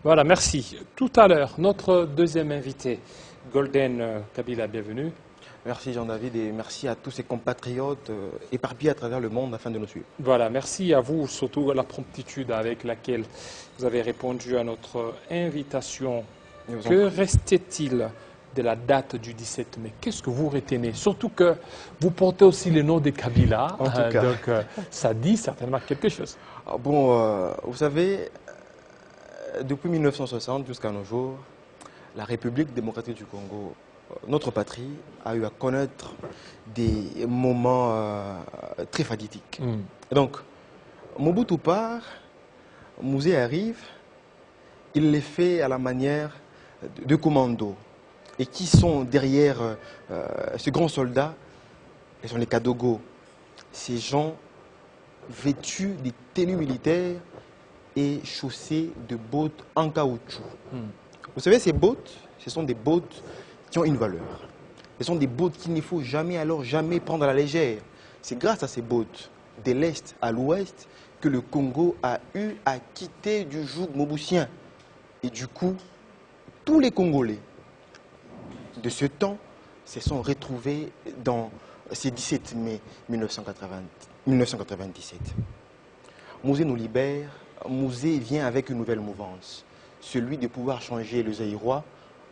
Voilà, merci. Tout à l'heure, notre deuxième invité, Golden Kabila, bienvenue. Merci Jean-David et merci à tous ces compatriotes éparpillés à travers le monde afin de nous suivre. Voilà, merci à vous, surtout la promptitude avec laquelle vous avez répondu à notre invitation. Que restait-il de la date du 17 mai? Qu'est-ce que vous retenez? Surtout que vous portez aussi le nom de Kabila, En tout cas. donc ça dit certainement quelque chose. Vous savez, depuis 1960 jusqu'à nos jours, la République démocratique du Congo, notre patrie, a eu à connaître des moments très fatidiques. Et donc, Mobutu part, Mouzé arrive, il les fait à la manière de commando. Et qui sont derrière ce grand soldat? Ce sont les Kadogo. Ces gens vêtus des tenues militaires et chaussés de bottes en caoutchouc. Vous savez, ces bottes, ce sont des bottes qui ont une valeur. Ce sont des bottes qu'il ne faut jamais, alors jamais prendre à la légère. C'est grâce à ces bottes, de l'Est à l'Ouest, que le Congo a eu à quitter du joug mobutien. Et du coup, tous les Congolais de ce temps se sont retrouvés dans ce 17 mai 1997. Mouzé nous libère, Mouzé vient avec une nouvelle mouvance, celui de pouvoir changer le Zaïrois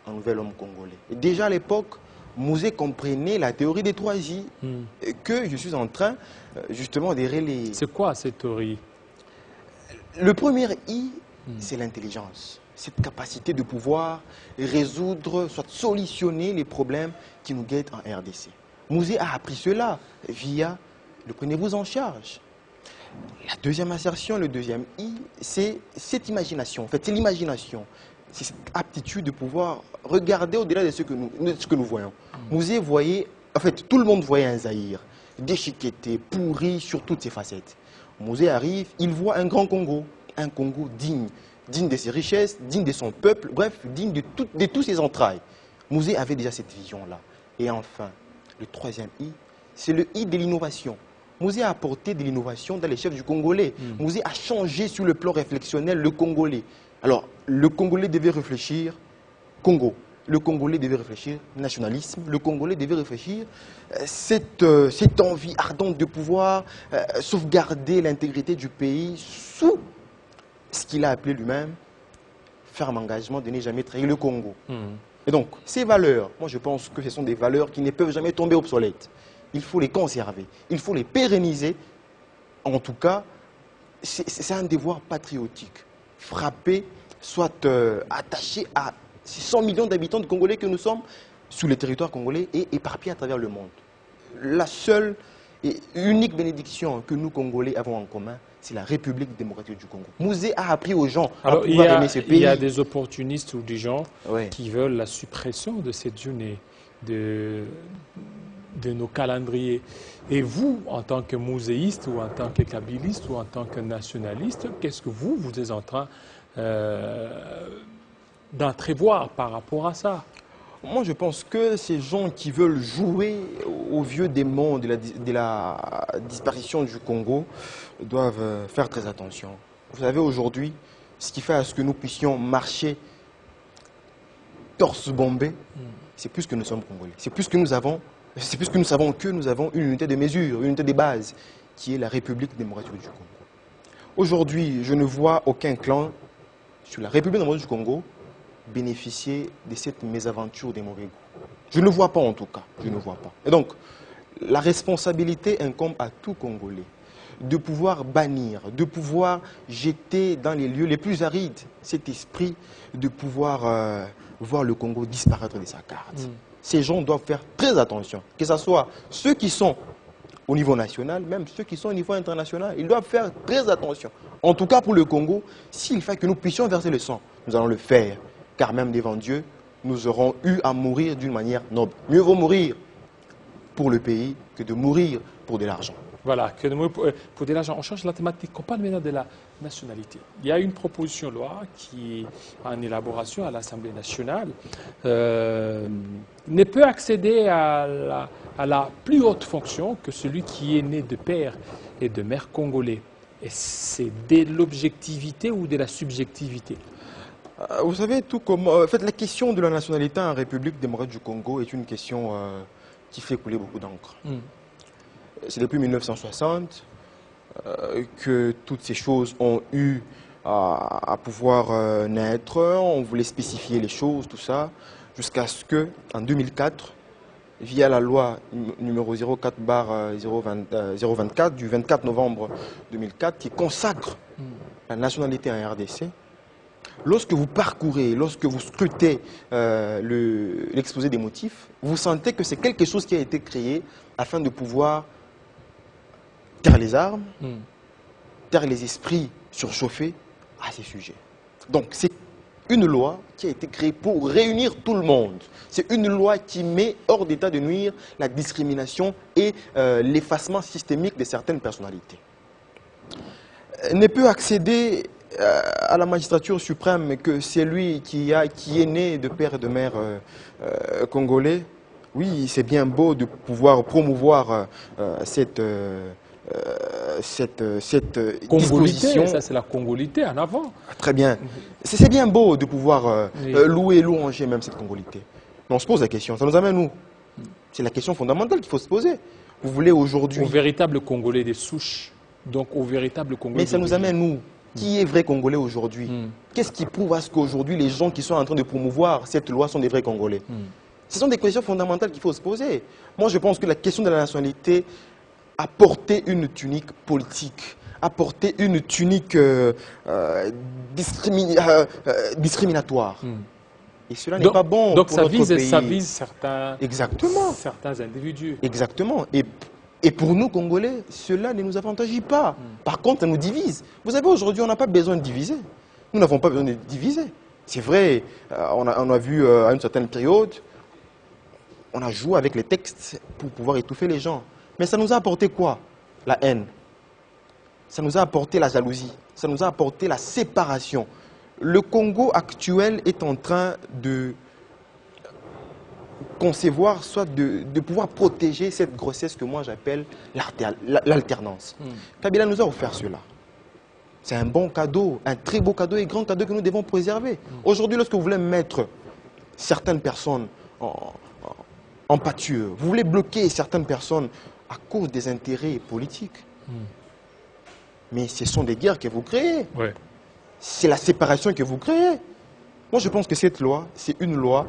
en nouvel homme congolais. Et déjà à l'époque, Mouzé comprenait la théorie des 3 J que je suis en train justement de relayer. C'est quoi cette théorie? Le premier I, c'est l'intelligence. Cette capacité de pouvoir résoudre, soit solutionner les problèmes qui nous guettent en RDC. Mouzé a appris cela via le prenez-vous en charge. La deuxième assertion, le deuxième I, c'est cette imagination. En fait, c'est l'imagination. C'est cette aptitude de pouvoir regarder au-delà de ce que nous voyons. Mouzé voyait, en fait, tout le monde voyait un Zaïre, déchiqueté, pourri sur toutes ses facettes. Mouzé arrive, il voit un grand Congo, un Congo digne de ses richesses, digne de son peuple, bref, digne de tous ses entrailles. Mouzé avait déjà cette vision-là. Et enfin, le troisième I, c'est le I de l'innovation. Mouzé a apporté de l'innovation dans les chefs du Congolais. Mouzé a changé sur le plan réflexionnel le Congolais. Alors, le Congolais devait réfléchir Congo. Le Congolais devait réfléchir nationalisme. Le Congolais devait réfléchir cette envie ardente de pouvoir sauvegarder l'intégrité du pays sous ce qu'il a appelé lui-même ferme engagement de ne jamais trahir le Congo. Et donc, ces valeurs, moi je pense que ce sont des valeurs qui ne peuvent jamais tomber obsolètes. Il faut les conserver, il faut les pérenniser. En tout cas, c'est un devoir patriotique. Frapper, soit attaché à ces 100 millions d'habitants de Congolais que nous sommes sur le territoire congolais et éparpillés à travers le monde. La seule et unique bénédiction que nous, Congolais, avons en commun, c'est la République démocratique du Congo. Mouzé a appris aux gens à pouvoir aimer ce pays. Il y a des opportunistes ou des gens qui veulent la suppression de cette journée, de nos calendriers. Et vous, en tant que mouzéiste ou en tant que kabiliste ou en tant que nationaliste, qu'est-ce que vous êtes en train d'entrevoir par rapport à ça? Moi, je pense que ces gens qui veulent jouer au vieux démon de la disparition du Congo doivent faire très attention. Vous savez, aujourd'hui, ce qui fait à ce que nous puissions marcher torse bombé, c'est plus que nous sommes Congolais. C'est plus que nous savons que nous avons une unité de mesure, une unité de base, qui est la République démocratique du Congo. Aujourd'hui, je ne vois aucun clan sur la République démocratique du Congo bénéficier de cette mésaventure des mauvais goûts. Je ne le vois pas en tout cas, je ne le vois pas. Et donc, la responsabilité incombe à tout Congolais de pouvoir bannir, de pouvoir jeter dans les lieux les plus arides cet esprit de pouvoir voir le Congo disparaître de sa carte. Ces gens doivent faire très attention, que ce soit ceux qui sont au niveau national, même ceux qui sont au niveau international, ils doivent faire très attention. En tout cas pour le Congo, s'il fait que nous puissions verser le sang, nous allons le faire. Car même devant Dieu, nous aurons eu à mourir d'une manière noble. Mieux vaut mourir pour le pays que de mourir pour de l'argent. Voilà, que de mourir pour de l'argent. On change la thématique, on parle maintenant de la nationalité. Il y a une proposition de loi qui est en élaboration à l'Assemblée nationale, ne peut accéder à la plus haute fonction que celui qui est né de père et de mère congolais. Et c'est de l'objectivité ou de la subjectivité. Vous savez, tout comme... en fait, la question de la nationalité en République démocratique du Congo est une question qui fait couler beaucoup d'encre. C'est depuis 1960 que toutes ces choses ont eu à pouvoir naître. On voulait spécifier les choses, tout ça, jusqu'à ce que, en 2004, via la loi numéro 04/024 du 24 novembre 2004, qui consacre la nationalité en RDC, lorsque vous parcourez, lorsque vous scrutez l'exposé des motifs, vous sentez que c'est quelque chose qui a été créé afin de pouvoir taire les armes, taire les esprits surchauffés à ces sujets. Donc c'est une loi qui a été créée pour réunir tout le monde. C'est une loi qui met hors d'état de nuire la discrimination et l'effacement systémique de certaines personnalités. Ne peut accéder à la magistrature suprême que celui qui est né de père et de mère congolais. Oui, c'est bien beau de pouvoir promouvoir cette disposition. Ça c'est la congolité en avant. Très bien. C'est bien beau de pouvoir louer et louanger même cette congolité. Mais on se pose la question, ça nous amène où? C'est la question fondamentale qu'il faut se poser. Vous voulez aujourd'hui... Au véritable Congolais des souches, donc au véritable Congolais... Mais ça nous amène où? Qui est vrai Congolais aujourd'hui? Qu'est-ce qui prouve à ce qu'aujourd'hui les gens qui sont en train de promouvoir cette loi sont des vrais Congolais? Ce sont des questions fondamentales qu'il faut se poser. Moi je pense que la question de la nationalité a porté une tunique politique, a porté une tunique discriminatoire. Et cela n'est pas bon donc pour notre pays. Ça vise certains individus. Exactement. Et pour nous, Congolais, cela ne nous avantage pas. Par contre, ça nous divise. Vous savez, aujourd'hui, on n'a pas besoin de diviser. Nous n'avons pas besoin de diviser. C'est vrai, on a vu à une certaine période, on a joué avec les textes pour pouvoir étouffer les gens. Mais ça nous a apporté quoi? La haine. Ça nous a apporté la jalousie. Ça nous a apporté la séparation. Le Congo actuel est en train de concevoir, soit de pouvoir protéger cette grossesse que moi j'appelle l'alternance. Kabila nous a offert cela. C'est un bon cadeau, un très beau cadeau et grand cadeau que nous devons préserver. Aujourd'hui, lorsque vous voulez mettre certaines personnes en pâture, vous voulez bloquer certaines personnes à cause des intérêts politiques. Mais ce sont des guerres que vous créez. Ouais. C'est la séparation que vous créez. Moi, je pense que cette loi, c'est une loi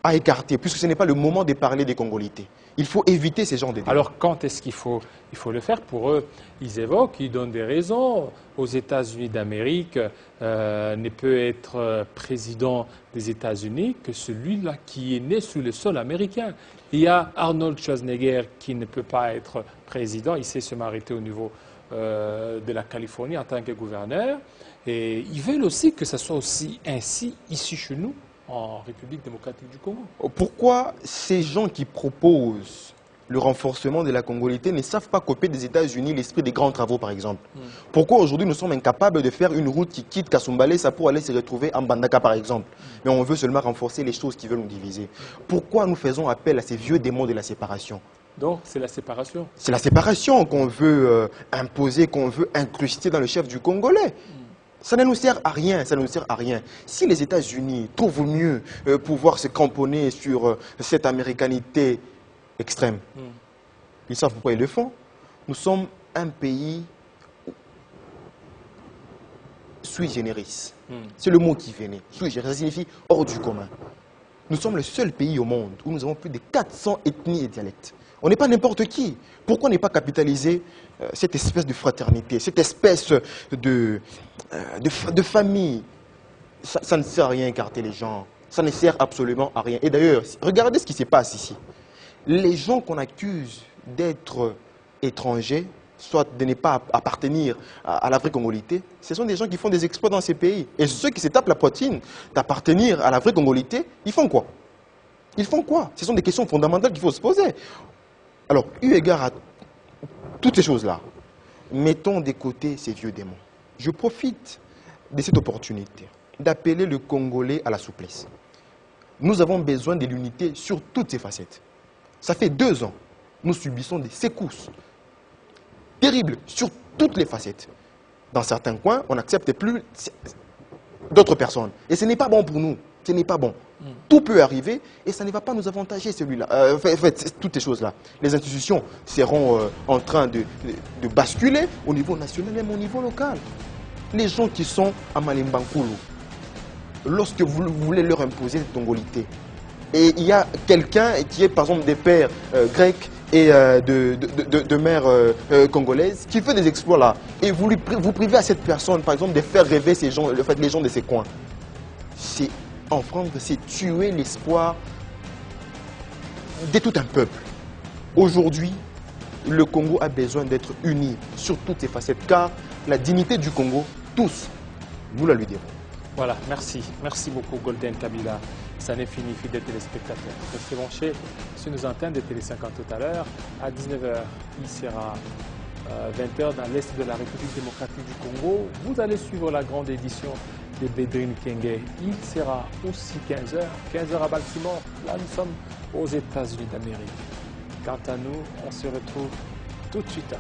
à écarter, puisque ce n'est pas le moment de parler des Congolités. Il faut éviter ces genres de débats. Alors, quand est-ce qu'il faut le faire? Pour eux, ils évoquent, ils donnent des raisons. Aux États-Unis d'Amérique, ne peut être président des États-Unis que celui-là qui est né sous le sol américain. Il y a Arnold Schwarzenegger qui ne peut pas être président. Il sait se m'arrêter au niveau de la Californie en tant que gouverneur. Et ils veulent aussi que ça soit aussi ainsi ici chez nous, en République démocratique du Congo. Pourquoi ces gens qui proposent le renforcement de la congolité ne savent pas copier des États-Unis l'esprit des grands travaux, par exemple? Pourquoi aujourd'hui nous sommes incapables de faire une route qui quitte Kasumbalesa pour aller se retrouver en Bandaka, par exemple? Mais on veut seulement renforcer les choses qui veulent nous diviser. Pourquoi nous faisons appel à ces vieux démons de la séparation? Donc, c'est la séparation. C'est la séparation qu'on veut imposer, qu'on veut incruster dans le chef du Congolais. Ça ne nous sert à rien, ça ne nous sert à rien. Si les États-Unis trouvent mieux pouvoir se cramponner sur cette américanité extrême, ils savent pourquoi ils le font. Nous sommes un pays sui generis. C'est le mot qui venait. Sui generis, ça signifie hors du commun. Nous sommes le seul pays au monde où nous avons plus de 400 ethnies et dialectes. On n'est pas n'importe qui. Pourquoi ne pas capitaliser cette espèce de fraternité, cette espèce de famille? Ça ne sert à rien écarter les gens. Ça ne sert absolument à rien. Et d'ailleurs, regardez ce qui se passe ici. Les gens qu'on accuse d'être étrangers, soit de ne pas appartenir à la vraie congolité, ce sont des gens qui font des exploits dans ces pays. Et ceux qui se tapent la poitrine d'appartenir à la vraie congolité, ils font quoi? Ils font quoi? Ce sont des questions fondamentales qu'il faut se poser. Alors, eu égard à toutes ces choses-là, mettons de côté ces vieux démons. Je profite de cette opportunité d'appeler le Congolais à la souplesse. Nous avons besoin de l'unité sur toutes ses facettes. Ça fait 2 ans, nous subissons des secousses terribles sur toutes les facettes. Dans certains coins, on n'accepte plus d'autres personnes. Et ce n'est pas bon pour nous. Ce n'est pas bon. Tout peut arriver et ça ne va pas nous avantager, celui-là. Toutes ces choses-là. Les institutions seront en train de basculer au niveau national, même au niveau local. Les gens qui sont à Malembankulu, lorsque vous voulez leur imposer cette tongolité, et il y a quelqu'un qui est par exemple des pères grecs et de mères congolaises qui fait des exploits là, et vous privez à cette personne par exemple de faire rêver ces gens, les gens de ces coins. C'est enfreindre, c'est tuer l'espoir de tout un peuple. Aujourd'hui, le Congo a besoin d'être uni sur toutes ses facettes, car la dignité du Congo, tous, nous la lui devons. Voilà, merci. Merci beaucoup Golden Kabila. Ça n'est fini, fidèles téléspectateurs. Restez branchés sur nos antennes de Télé 50 tout à l'heure. À 19h, il sera 20h dans l'Est de la République démocratique du Congo. Vous allez suivre la grande édition de Bédrine Kenge. Il sera aussi 15h. 15h à Baltimore. Là, nous sommes aux États-Unis d'Amérique. Quant à nous, on se retrouve tout de suite.